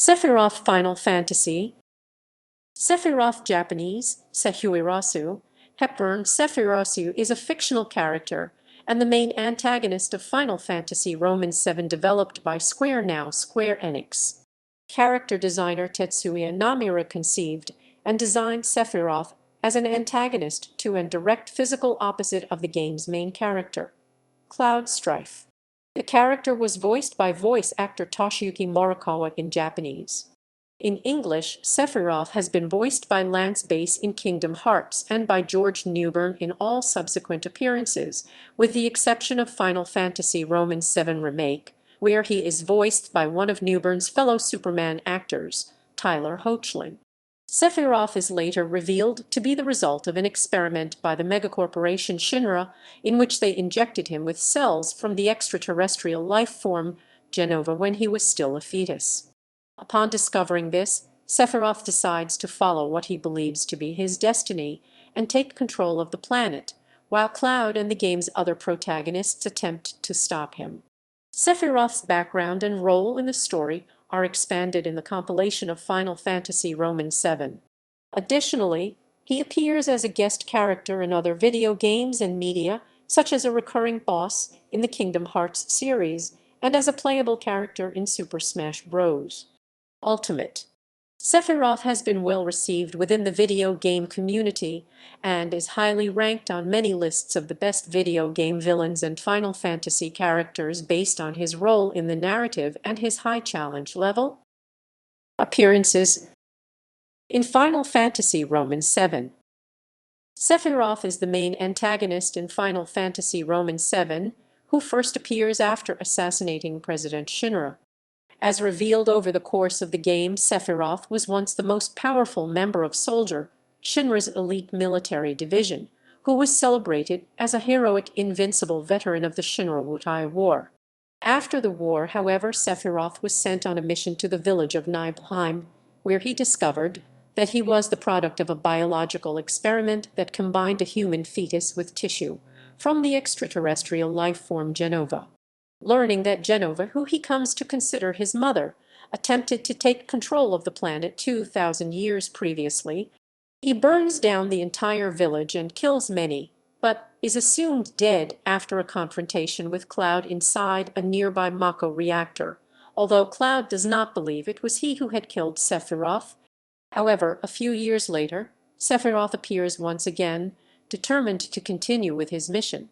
Sephiroth Final Fantasy. Sephiroth Japanese, Sefirosu, Hepburn Sefirosu is a fictional character and the main antagonist of Final Fantasy VII developed by Square Enix. Character designer Tetsuya Nomura conceived and designed Sephiroth as an antagonist to and direct physical opposite of the game's main character, Cloud Strife. The character was voiced by voice actor Toshiyuki Morikawa in Japanese. In English, Sephiroth has been voiced by Lance Bass in Kingdom Hearts and by George Newbern in all subsequent appearances, with the exception of Final Fantasy VII Remake, where he is voiced by one of Newbern's fellow Superman actors, Tyler Hoechlin. Sephiroth is later revealed to be the result of an experiment by the megacorporation Shinra, in which they injected him with cells from the extraterrestrial life form Jenova when he was still a fetus. Upon discovering this, Sephiroth decides to follow what he believes to be his destiny and take control of the planet, while Cloud and the game's other protagonists attempt to stop him. Sephiroth's background and role in the story are expanded in the compilation of Final Fantasy VII. Additionally, he appears as a guest character in other video games and media, such as a recurring boss in the Kingdom Hearts series and as a playable character in Super Smash Bros. Ultimate. Sephiroth has been well received within the video game community and is highly ranked on many lists of the best video game villains and Final Fantasy characters based on his role in the narrative and his high challenge level. Appearances in Final Fantasy VII. Sephiroth is the main antagonist in Final Fantasy VII, who first appears after assassinating President Shinra. As revealed over the course of the game, Sephiroth was once the most powerful member of Soldier, Shinra's elite military division, who was celebrated as a heroic, invincible veteran of the Shinra-Wutai War. After the war, however, Sephiroth was sent on a mission to the village of Nibelheim, where he discovered that he was the product of a biological experiment that combined a human fetus with tissue from the extraterrestrial life form Jenova. Learning that Jenova, who he comes to consider his mother, attempted to take control of the planet 2,000 years previously, he burns down the entire village and kills many, but is assumed dead after a confrontation with Cloud inside a nearby Mako reactor, although Cloud does not believe it was he who had killed Sephiroth. However, a few years later, Sephiroth appears once again, determined to continue with his mission.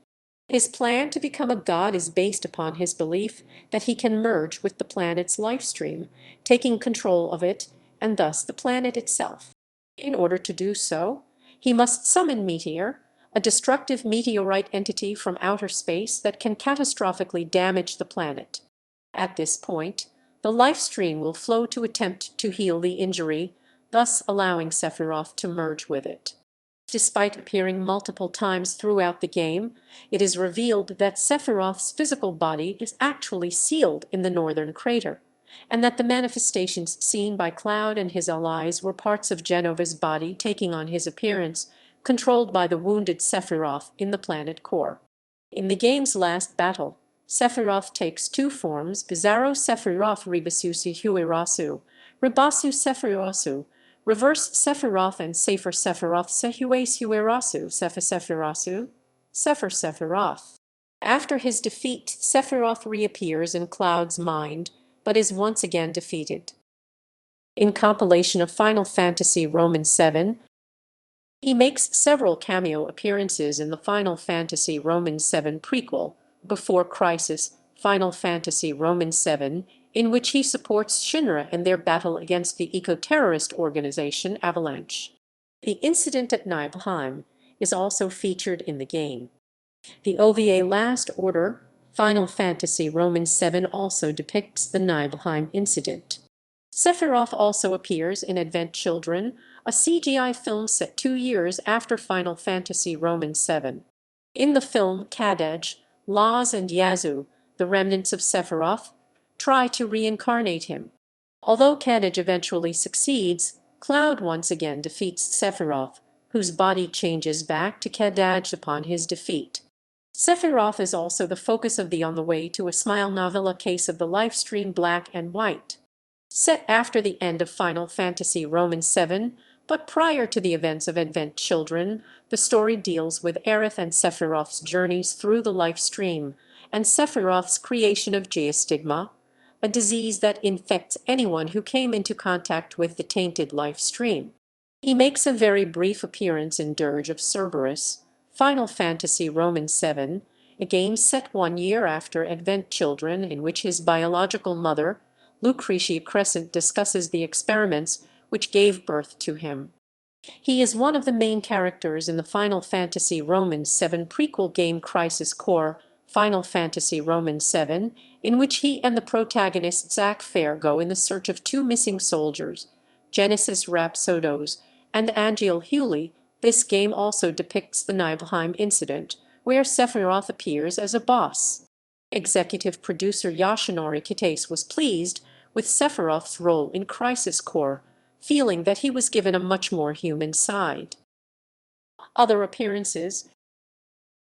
His plan to become a god is based upon his belief that he can merge with the planet's life stream, taking control of it and thus the planet itself. In order to do so, he must summon Meteor, a destructive meteorite entity from outer space that can catastrophically damage the planet. At this point, the life stream will flow to attempt to heal the injury, thus allowing Sephiroth to merge with it. Despite appearing multiple times throughout the game, it is revealed that Sephiroth's physical body is actually sealed in the northern crater, and that the manifestations seen by Cloud and his allies were parts of Jenova's body taking on his appearance, controlled by the wounded Sephiroth in the planet core. In the game's last battle, Sephiroth takes two forms: Bizarro Sephiroth Ribasusi Huirasu, Ribasu Sefirosu, Reverse Sephiroth, and Safer Sephiroth Sehuirasu Sefirosu, Sephiroth. After his defeat, Sephiroth reappears in Cloud's mind, but is once again defeated. In compilation of Final Fantasy VII, he makes several cameo appearances in the Final Fantasy VII prequel, Before Crisis, Final Fantasy VII, in which he supports Shinra in their battle against the eco-terrorist organization Avalanche. The incident at Nibelheim is also featured in the game. The OVA Last Order, Final Fantasy VII, also depicts the Nibelheim incident. Sephiroth also appears in Advent Children, a CGI film set 2 years after Final Fantasy VII. In the film, Kadaj, Laz, and Yazoo, the remnants of Sephiroth, try to reincarnate him. Although Kadaj eventually succeeds, Cloud once again defeats Sephiroth, whose body changes back to Kadaj upon his defeat. Sephiroth is also the focus of the On the Way to a Smile novella Case of the Life Stream Black and White. Set after the end of Final Fantasy Roman VII, but prior to the events of Advent Children, the story deals with Aerith and Sephiroth's journeys through the life stream, and Sephiroth's creation of geostigma, a disease that infects anyone who came into contact with the tainted life stream. He makes a very brief appearance in Dirge of Cerberus, Final Fantasy Roman VII, a game set 1 year after Advent Children in which his biological mother, Lucretia Crescent, discusses the experiments which gave birth to him. He is one of the main characters in the Final Fantasy Roman VII prequel game Crisis Core, Final Fantasy Roman VII, in which he and the protagonist Zack Fair go in the search of two missing soldiers, Genesis Rhapsodos and Angel Hewley. This game also depicts the Nibelheim incident, where Sephiroth appears as a boss. Executive producer Yoshinori Kitase was pleased with Sephiroth's role in Crisis Core, feeling that he was given a much more human side. Other appearances.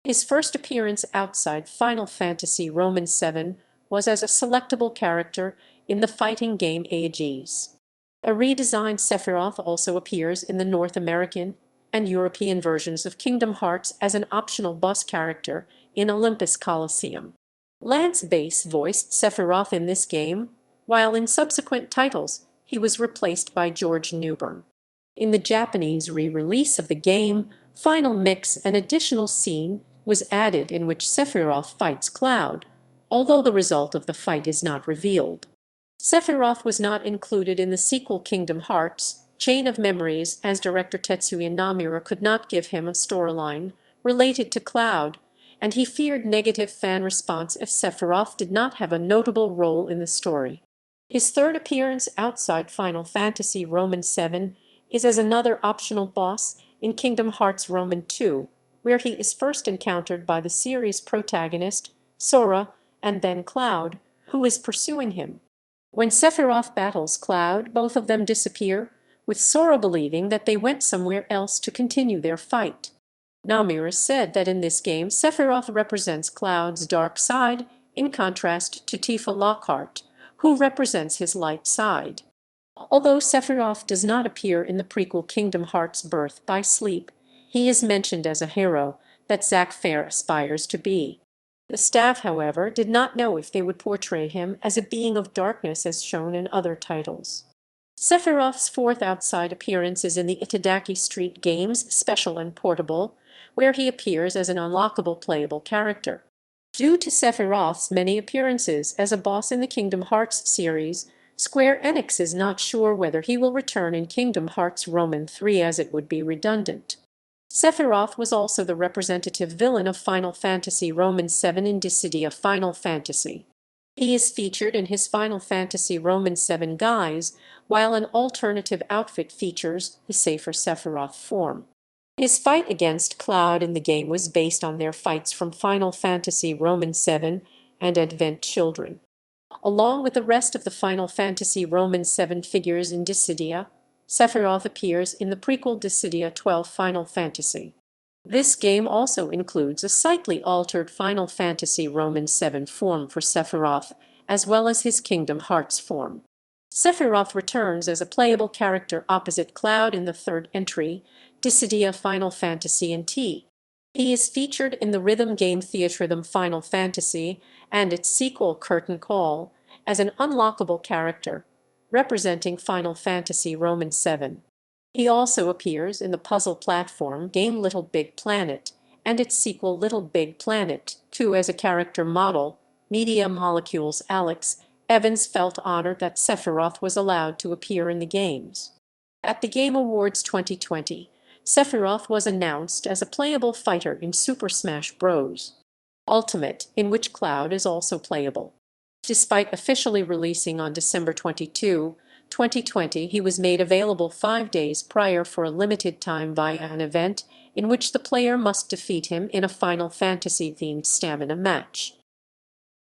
His first appearance outside Final Fantasy Roman VII was as a selectable character in the fighting game Aegis. A redesigned Sephiroth also appears in the North American and European versions of Kingdom Hearts as an optional boss character in Olympus Coliseum. Lance Bass voiced Sephiroth in this game, while in subsequent titles he was replaced by George Newbern. In the Japanese re-release of the game, Final Mix, an additional scene was added in which Sephiroth fights Cloud, although the result of the fight is not revealed. Sephiroth was not included in the sequel Kingdom Hearts Chain of Memories, as director Tetsuya Nomura could not give him a storyline related to Cloud, and he feared negative fan response if Sephiroth did not have a notable role in the story. His third appearance outside Final Fantasy Roman VII is as another optional boss in Kingdom Hearts Roman II, where he is first encountered by the series protagonist, Sora, and then Cloud, who is pursuing him. When Sephiroth battles Cloud, both of them disappear, with Sora believing that they went somewhere else to continue their fight. Nomura said that in this game Sephiroth represents Cloud's dark side, in contrast to Tifa Lockhart, who represents his light side. Although Sephiroth does not appear in the prequel Kingdom Hearts Birth by Sleep, he is mentioned as a hero that Zack Fair aspires to be. The staff, however, did not know if they would portray him as a being of darkness as shown in other titles. Sephiroth's fourth outside appearance is in the Itadaki Street games Special and Portable, where he appears as an unlockable playable character. Due to Sephiroth's many appearances as a boss in the Kingdom Hearts series, Square Enix is not sure whether he will return in Kingdom Hearts Roman III, as it would be redundant. Sephiroth was also the representative villain of Final Fantasy Roman VII in Dissidia Final Fantasy. He is featured in his Final Fantasy Roman VII guise, while an alternative outfit features the safer Sephiroth form. His fight against Cloud in the game was based on their fights from Final Fantasy Roman VII and Advent Children. Along with the rest of the Final Fantasy Roman VII figures in Dissidia, Sephiroth appears in the prequel Dissidia 12 Final Fantasy. This game also includes a slightly altered Final Fantasy Roman VII form for Sephiroth, as well as his Kingdom Hearts form. Sephiroth returns as a playable character opposite Cloud in the third entry, Dissidia Final Fantasy NT. He is featured in the rhythm game Theatrhythm Final Fantasy and its sequel Curtain Call as an unlockable character, representing Final Fantasy Roman VII. He also appears in the puzzle platform game Little Big Planet and its sequel Little Big Planet 2 as a character model. Media Molecules Alex Evans felt honored that Sephiroth was allowed to appear in the games. At the Game Awards 2020, Sephiroth was announced as a playable fighter in Super Smash Bros. Ultimate, in which Cloud is also playable. Despite officially releasing on December 22, 2020, he was made available 5 days prior for a limited time via an event in which the player must defeat him in a Final Fantasy-themed stamina match.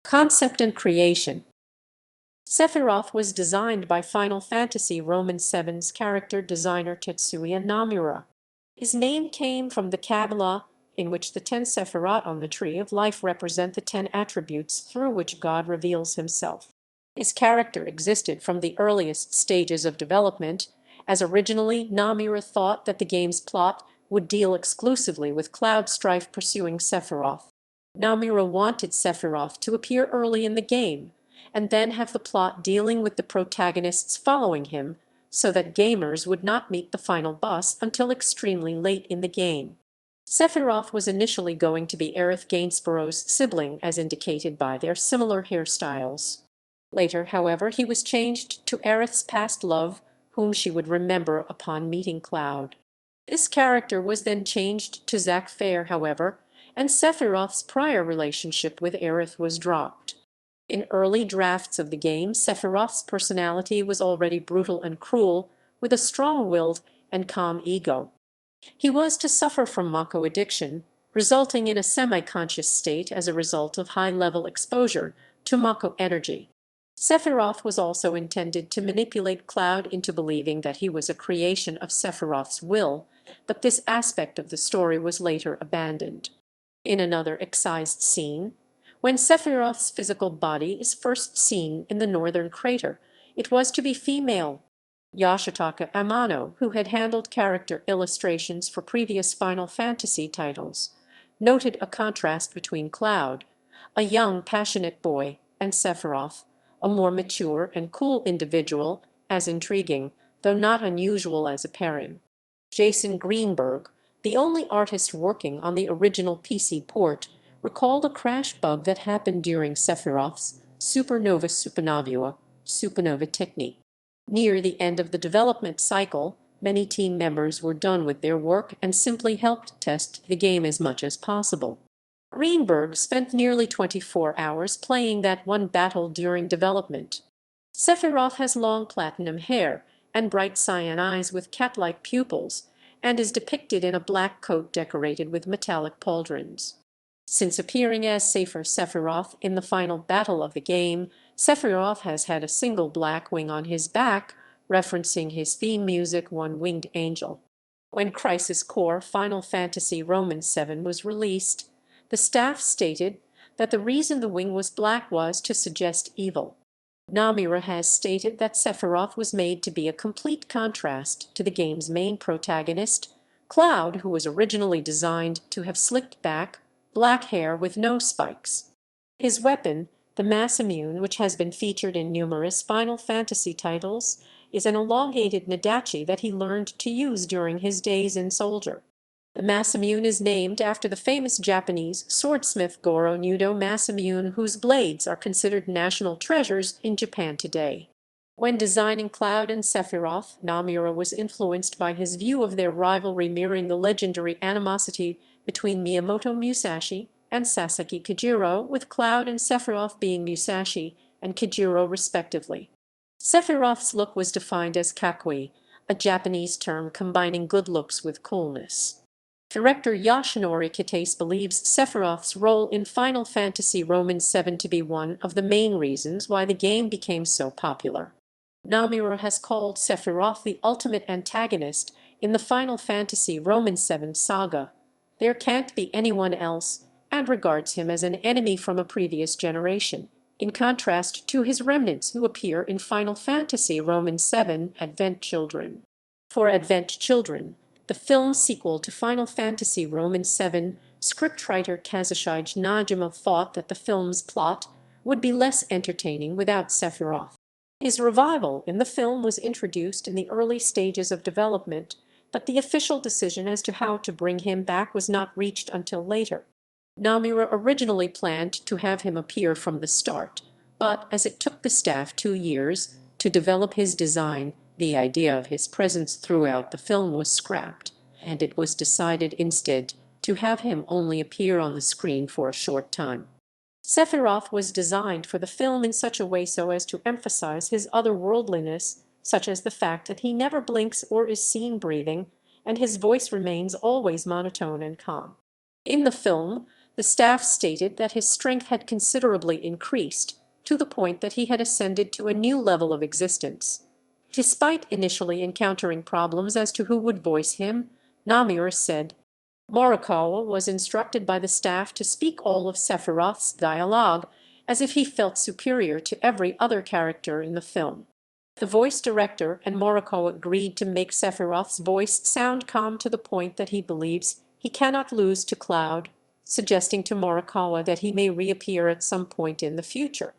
Concept and creation. Sephiroth was designed by Final Fantasy Roman VII's character designer Tetsuya Nomura. His name came from the Kabbalah, in which the 10 Sephirot on the Tree of Life represent the 10 attributes through which God reveals himself. His character existed from the earliest stages of development, as originally Nomura thought that the game's plot would deal exclusively with Cloud Strife pursuing Sephiroth. Nomura wanted Sephiroth to appear early in the game, and then have the plot dealing with the protagonists following him, so that gamers would not meet the final boss until extremely late in the game. Sephiroth was initially going to be Aerith Gainsborough's sibling as indicated by their similar hairstyles. Later, however, he was changed to Aerith's past love, whom she would remember upon meeting Cloud. This character was then changed to Zack Fair, however, and Sephiroth's prior relationship with Aerith was dropped. In early drafts of the game, Sephiroth's personality was already brutal and cruel, with a strong-willed and calm ego. He was to suffer from Mako addiction, resulting in a semi-conscious state as a result of high-level exposure to Mako energy. Sephiroth was also intended to manipulate Cloud into believing that he was a creation of Sephiroth's will, but this aspect of the story was later abandoned. In another excised scene, when Sephiroth's physical body is first seen in the northern crater, it was to be female. Yoshitaka Amano, who had handled character illustrations for previous Final Fantasy titles, noted a contrast between Cloud, a young, passionate boy, and Sephiroth, a more mature and cool individual, as intriguing, though not unusual as a pairing. Jason Greenberg, the only artist working on the original PC port, recalled a crash bug that happened during Sephiroth's supernova technique. Near the end of the development cycle, many team members were done with their work and simply helped test the game as much as possible. Greenberg spent nearly 24 hours playing that one battle during development. Sephiroth has long platinum hair and bright cyan eyes with cat-like pupils, and is depicted in a black coat decorated with metallic pauldrons. Since appearing as Safer Sephiroth in the final battle of the game, Sephiroth has had a single black wing on his back, referencing his theme music One Winged Angel. When Crisis Core Final Fantasy VII was released, the staff stated that the reason the wing was black was to suggest evil. Nomura has stated that Sephiroth was made to be a complete contrast to the game's main protagonist, Cloud, who was originally designed to have slicked back, black hair with no spikes. His weapon, the Masamune, which has been featured in numerous Final Fantasy titles, is an elongated Nadachi that he learned to use during his days in Soldier. The Masamune is named after the famous Japanese swordsmith Goro Nudo Masamune, whose blades are considered national treasures in Japan today. When designing Cloud and Sephiroth, Nomura was influenced by his view of their rivalry mirroring the legendary animosity between Miyamoto Musashi and Sasaki Kojiro, with Cloud and Sephiroth being Musashi and Kojiro respectively. Sephiroth's look was defined as kakui, a Japanese term combining good looks with coolness. Director Yoshinori Kitase believes Sephiroth's role in Final Fantasy VII to be one of the main reasons why the game became so popular. Nomura has called Sephiroth the ultimate antagonist in the Final Fantasy VII saga. There can't be anyone else, and regards him as an enemy from a previous generation, in contrast to his remnants who appear in Final Fantasy VII Advent Children. For Advent Children, the film sequel to Final Fantasy VII, scriptwriter Kazushige Najima thought that the film's plot would be less entertaining without Sephiroth. His revival in the film was introduced in the early stages of development, but the official decision as to how to bring him back was not reached until later. Nomura originally planned to have him appear from the start, but as it took the staff 2 years to develop his design, the idea of his presence throughout the film was scrapped, and it was decided instead to have him only appear on the screen for a short time. Sephiroth was designed for the film in such a way so as to emphasize his otherworldliness, such as the fact that he never blinks or is seen breathing, and his voice remains always monotone and calm. In the film, the staff stated that his strength had considerably increased, to the point that he had ascended to a new level of existence. Despite initially encountering problems as to who would voice him, Nomura said, Morikawa was instructed by the staff to speak all of Sephiroth's dialogue, as if he felt superior to every other character in the film. The voice director and Morikawa agreed to make Sephiroth's voice sound calm to the point that he believes he cannot lose to Cloud, suggesting to Morikawa that he may reappear at some point in the future.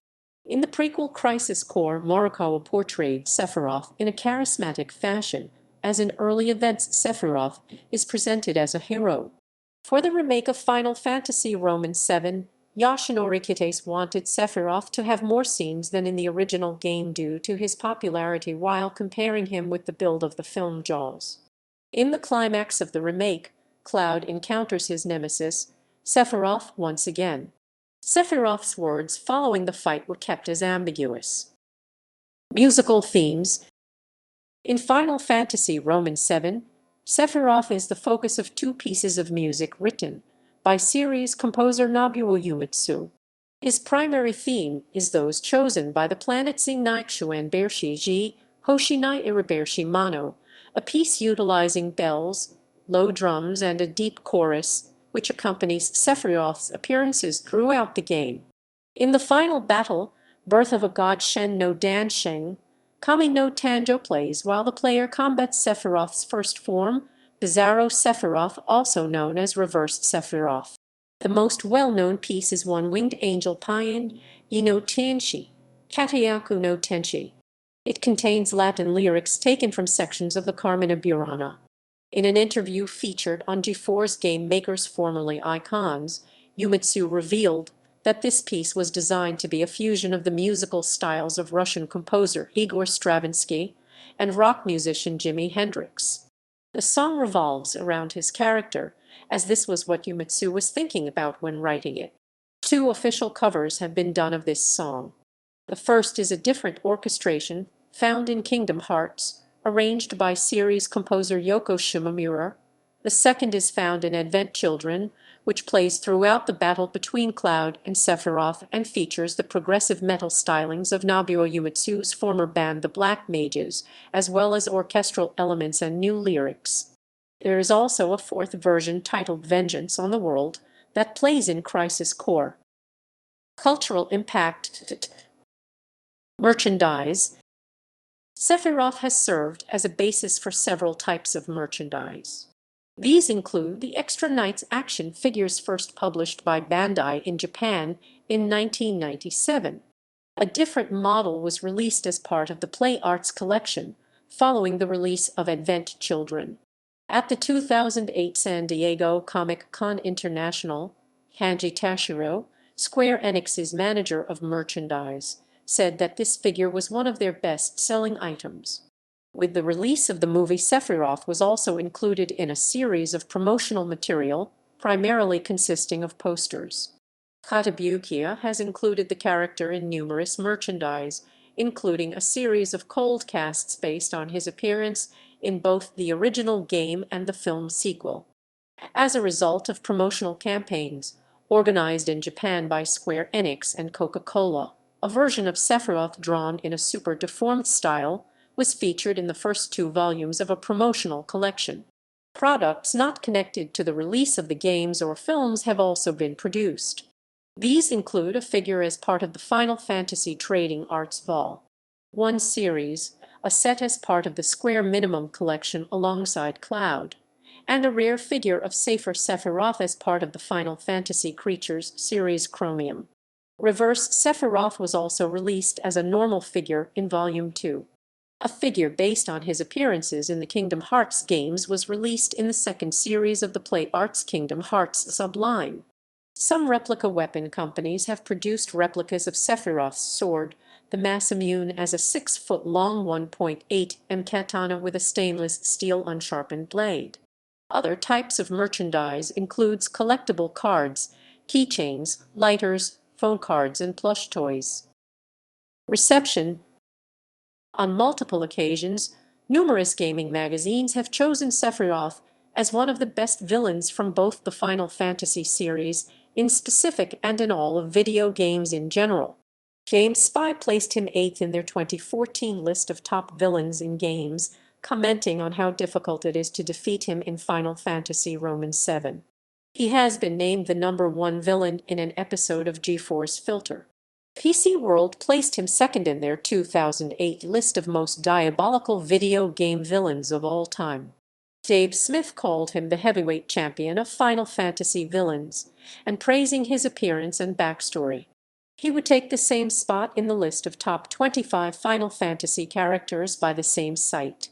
In the prequel Crisis Core, Morikawa portrayed Sephiroth in a charismatic fashion, as in early events Sephiroth is presented as a hero. For the remake of Final Fantasy VII, Yoshinori Kitase wanted Sephiroth to have more scenes than in the original game due to his popularity while comparing him with the build of the film Jaws. In the climax of the remake, Cloud encounters his nemesis, Sephiroth, once again. Sephiroth's words following the fight were kept as ambiguous. Musical themes. In Final Fantasy VII, Sephiroth is the focus of two pieces of music written by series composer Nobuo Uematsu. His primary theme is those chosen by the planet Zinnaixuan Bershiji Hoshinai Irabershi Mano, a piece utilizing bells, low drums, and a deep chorus, which accompanies Sephiroth's appearances throughout the game. In the final battle, Birth of a God Shen no Dansheng, Kami no Tanjo plays while the player combats Sephiroth's first form, Bizarro Sephiroth, also known as Reversed Sephiroth. The most well-known piece is One-Winged Angel Payan Yi no Tenshi, Katayaku no Tenshi. It contains Latin lyrics taken from sections of the Carmina Burana. In an interview featured on GeForce Game Maker's formerly Icons, Uematsu revealed that this piece was designed to be a fusion of the musical styles of Russian composer Igor Stravinsky and rock musician Jimi Hendrix. The song revolves around his character, as this was what Uematsu was thinking about when writing it. Two official covers have been done of this song. The first is a different orchestration found in Kingdom Hearts, arranged by series composer Yoko Shimomura. The second is found in Advent Children, which plays throughout the battle between Cloud and Sephiroth and features the progressive metal stylings of Nobuo Uematsu's former band The Black Mages, as well as orchestral elements and new lyrics. There is also a fourth version titled Vengeance on the World that plays in Crisis Core. Cultural impact. Merchandise. Sephiroth has served as a basis for several types of merchandise. These include the Extra Knights action figures first published by Bandai in Japan in 1997. A different model was released as part of the Play Arts collection, following the release of Advent Children. At the 2008 San Diego Comic-Con International, Kanji Tashiro, Square Enix's manager of merchandise, said that this figure was one of their best-selling items. With the release of the movie, Sephiroth was also included in a series of promotional material, primarily consisting of posters. Kotobukiya has included the character in numerous merchandise, including a series of cold casts based on his appearance in both the original game and the film sequel. As a result of promotional campaigns organized in Japan by Square Enix and Coca-Cola, a version of Sephiroth drawn in a super deformed style was featured in the first two volumes of a promotional collection. Products not connected to the release of the games or films have also been produced. These include a figure as part of the Final Fantasy Trading Arts Vol. 1 series, a set as part of the Square Minimum collection alongside Cloud, and a rare figure of Safer Sephiroth as part of the Final Fantasy Creatures series Chromium. Reversed Sephiroth was also released as a normal figure in Volume 2. A figure based on his appearances in the Kingdom Hearts games was released in the second series of the Play Arts Kingdom Hearts Sublime. Some replica weapon companies have produced replicas of Sephiroth's sword, the Masamune, as a 6-foot-long 1.8 katana with a stainless steel unsharpened blade. Other types of merchandise includes collectible cards, keychains, lighters, phone cards, and plush toys. Reception. On multiple occasions, numerous gaming magazines have chosen Sephiroth as one of the best villains from both the Final Fantasy series in specific and in all of video games in general. GameSpy placed him 8th in their 2014 list of top villains in games, commenting on how difficult it is to defeat him in Final Fantasy VII. He has been named the #1 villain in an episode of GeForce Filter. PC World placed him second in their 2008 list of most diabolical video game villains of all time. Dave Smith called him the heavyweight champion of Final Fantasy villains, and praising his appearance and backstory. He would take the same spot in the list of top 25 Final Fantasy characters by the same site.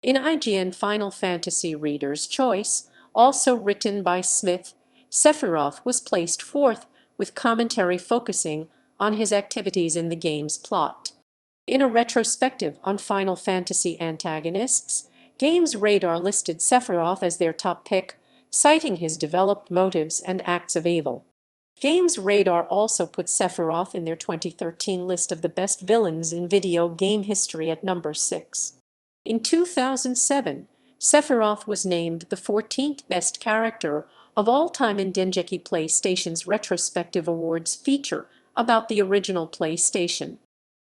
In IGN Final Fantasy Reader's Choice, also written by Smith, Sephiroth was placed fourth, with commentary focusing on his activities in the game's plot. In a retrospective on Final Fantasy antagonists, Games Radar listed Sephiroth as their top pick, citing his developed motives and acts of evil. Games Radar also put Sephiroth in their 2013 list of the best villains in video game history at number 6. In 2007, Sephiroth was named the 14th best character of all time in Dengeki PlayStation's retrospective awards feature about the original PlayStation.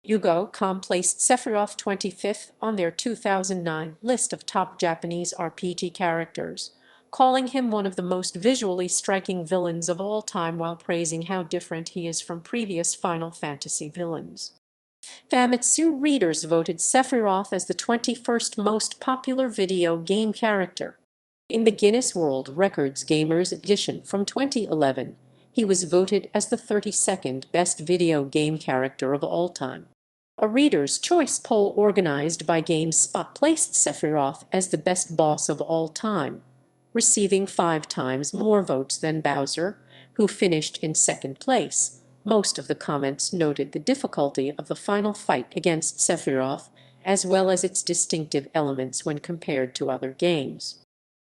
Yugo.com placed Sephiroth 25th on their 2009 list of top Japanese RPG characters, calling him one of the most visually striking villains of all time while praising how different he is from previous Final Fantasy villains. Famitsu readers voted Sephiroth as the 21st most popular video game character. In the Guinness World Records Gamers Edition from 2011, he was voted as the 32nd best video game character of all time. A Reader's Choice poll organized by GameSpot placed Sephiroth as the best boss of all time, receiving 5 times more votes than Bowser, who finished in second place. Most of the comments noted the difficulty of the final fight against Sephiroth, as well as its distinctive elements when compared to other games.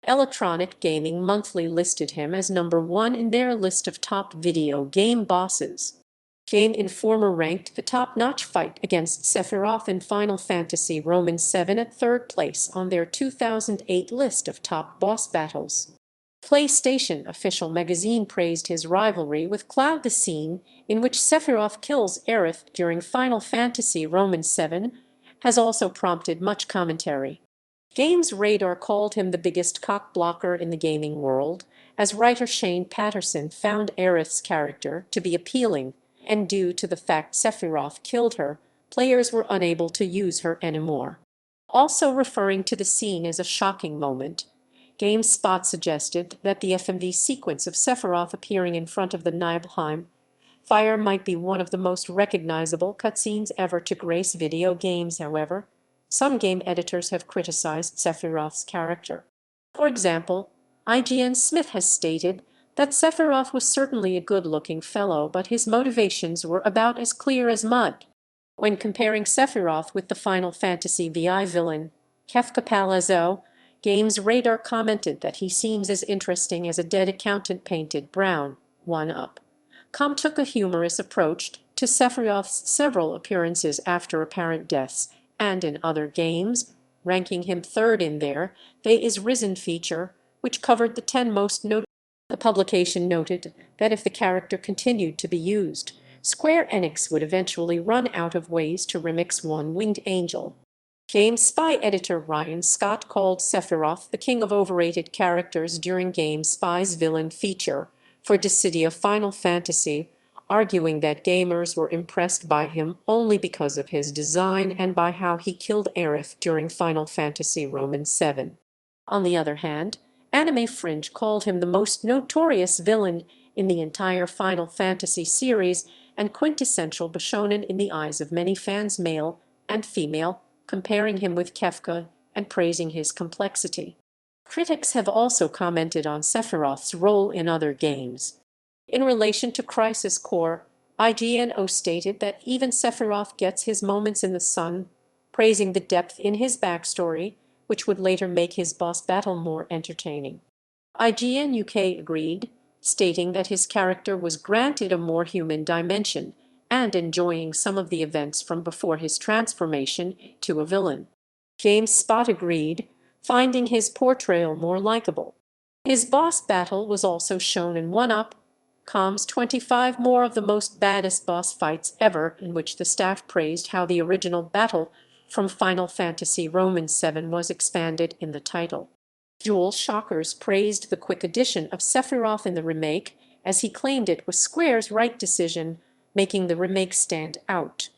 Electronic Gaming Monthly listed him as number 1 in their list of top video game bosses. Game Informer ranked the top-notch fight against Sephiroth in Final Fantasy VII at third place on their 2008 list of top boss battles. PlayStation Official Magazine praised his rivalry with Cloud, the scene in which Sephiroth kills Aerith during Final Fantasy VII has also prompted much commentary. Games Radar called him the biggest cock-blocker in the gaming world, as writer Shane Patterson found Aerith's character to be appealing, and due to the fact Sephiroth killed her, players were unable to use her anymore. Also referring to the scene as a shocking moment, GameSpot suggested that the FMV sequence of Sephiroth appearing in front of the Nibelheim fire might be one of the most recognizable cutscenes ever to grace video games. However, some game editors have criticized Sephiroth's character. For example, IGN Smith has stated that Sephiroth was certainly a good-looking fellow, but his motivations were about as clear as mud. When comparing Sephiroth with the Final Fantasy VI villain, Kefka Palazzo, Games Radar commented that he seems as interesting as a dead accountant painted brown. 1UP. Com took a humorous approach to Sephiroth's several appearances after apparent deaths and in other games, ranking him third in their They Is Risen feature, which covered the 10 most notable. The publication noted that if the character continued to be used, Square Enix would eventually run out of ways to remix One-Winged Angel. GameSpy editor Ryan Scott called Sephiroth the king of overrated characters during GameSpy's villain feature for Dissidia Final Fantasy, arguing that gamers were impressed by him only because of his design and by how he killed Aerith during Final Fantasy VII. On the other hand, Anime Fringe called him the most notorious villain in the entire Final Fantasy series and quintessential Bishonen in the eyes of many fans, male and female, comparing him with Kefka and praising his complexity. Critics have also commented on Sephiroth's role in other games. In relation to Crisis Core, IGNO stated that even Sephiroth gets his moments in the sun, praising the depth in his backstory, which would later make his boss battle more entertaining. IGN UK agreed, stating that his character was granted a more human dimension and enjoying some of the events from before his transformation to a villain. GameSpot agreed, finding his portrayal more likable. His boss battle was also shown in 1UP.com's 25 more of the most baddest boss fights ever, in which the staff praised how the original battle from Final Fantasy VII was expanded in the title. Jewel Shockers praised the quick addition of Sephiroth in the remake, as he claimed it was Square's right decision, making the remake stand out.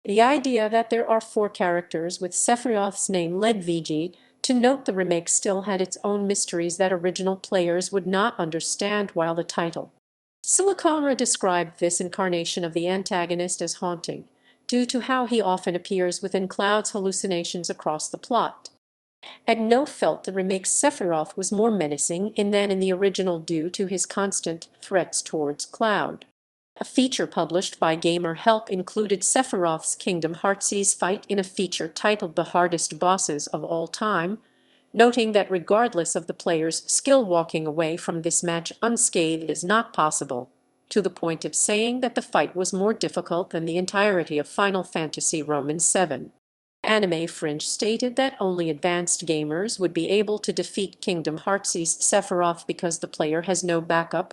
The idea that there are 4 characters with Sephiroth's name led VG to note the remake still had its own mysteries that original players would not understand while the title. Silicona described this incarnation of the antagonist as haunting, due to how he often appears within Cloud's hallucinations across the plot. Agno felt the remake's Sephiroth was more menacing than in the original due to his constant threats towards Cloud. A feature published by Gamer Help included Sephiroth's Kingdom Hearts fight in a feature titled The Hardest Bosses of All Time, noting that regardless of the player's skill, walking away from this match unscathed is not possible, to the point of saying that the fight was more difficult than the entirety of Final Fantasy VII. Anime Fringe stated that only advanced gamers would be able to defeat Kingdom Hearts' Sephiroth because the player has no backup.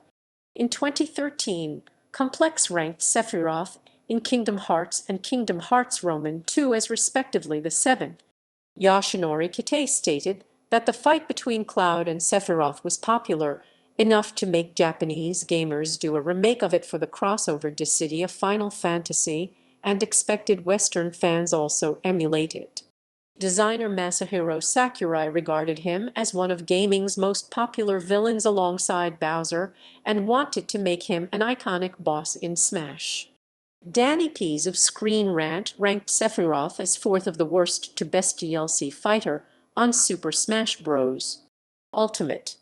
In 2013, Complex ranked Sephiroth in Kingdom Hearts and Kingdom Hearts Roman 2 as respectively the 7th. Yoshinori Kite stated that the fight between Cloud and Sephiroth was popular enough to make Japanese gamers do a remake of it for the crossover Dissidia of Final Fantasy, and expected Western fans also emulate it. Designer Masahiro Sakurai regarded him as one of gaming's most popular villains alongside Bowser and wanted to make him an iconic boss in Smash. Danny Pease of Screen Rant ranked Sephiroth as 4th of the worst to best DLC fighter on Super Smash Bros. Ultimate.